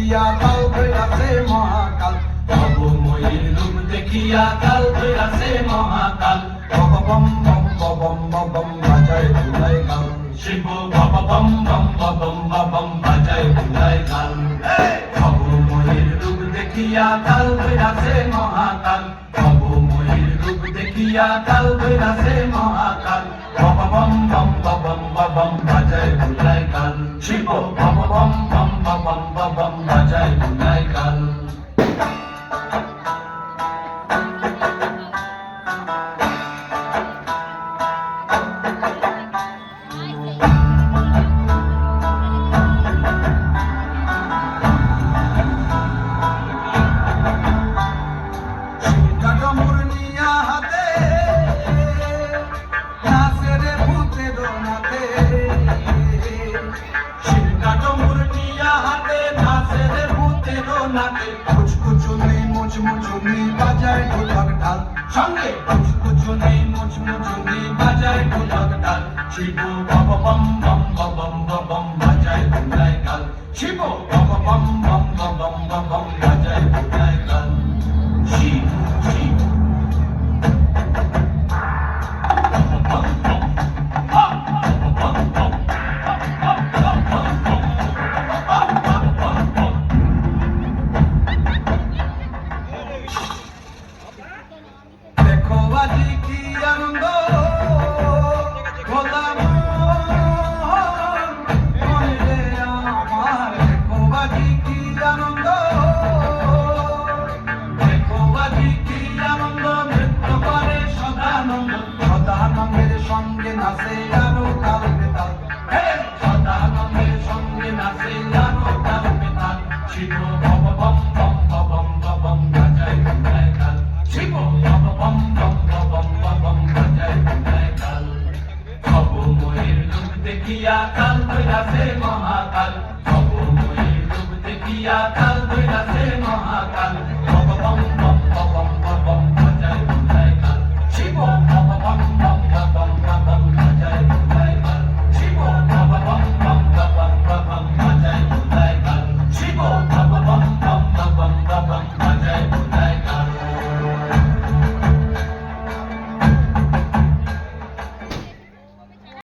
দেখিয়া কাল ধইরাছে মহাকাল, ভবময়ীর রূপ দেখিয়া কাল ধইরাছে মহাকাল। বম বম বম বম বাজায় ধুলাই গাল, শিব বাবা বম বম বম বম বাজায় ধুলাই গাল। ভবময়ীর রূপ দেখিয়া কাল ধইরাছে মহাকাল, ভবময়ীর রূপ দেখিয়া কাল ধইরাছে মহাকাল। বাবা বম বম বম বাজায় ধুলাই গাল, শিব বাবা বম বম বম বাজায় ধুলাই গাল। কাঠমুর নিয়া হাতে নাচে রে ভূতের নাথে, কাঠমুর নিয়া হাতে নাচে রে ভূতের নাচে। কুচকুচুনি মুচমুচুনি বাজায় ঢোলক ঢাল, সঙ্গে কুচকুচুনি মুচমুচুনি বাজায় ঢোলক ঢাল। শিব বাবা বম বম বাজায় ধুলাই গাল, শিব বাবা বম বম বাজায় ধুলাই গাল। শিব শিব দেখো আজি কি আনন্দ গোলাম মনে আমার, দেখো আজি কি আনন্দ, দেখো আজি কি আনন্দ, নৃত্য করে সদানন্দ, সদানন্দের সঙ্গে নাচে আরো তাল বেতাল, সদানন্দের সঙ্গে নাচে আরো তাল বেতাল। শিব বাবা বম বম বাজায় ধুলাই গাল, শিব বাবা বম বম বাজায় ধুলাই গাল। ভবময়ীর রূপ দেখিয়া কাল ধইরাছে মহাকাল, ভবময়ীর রূপ দেখিয়া কাল ধইরাছে মহাকাল।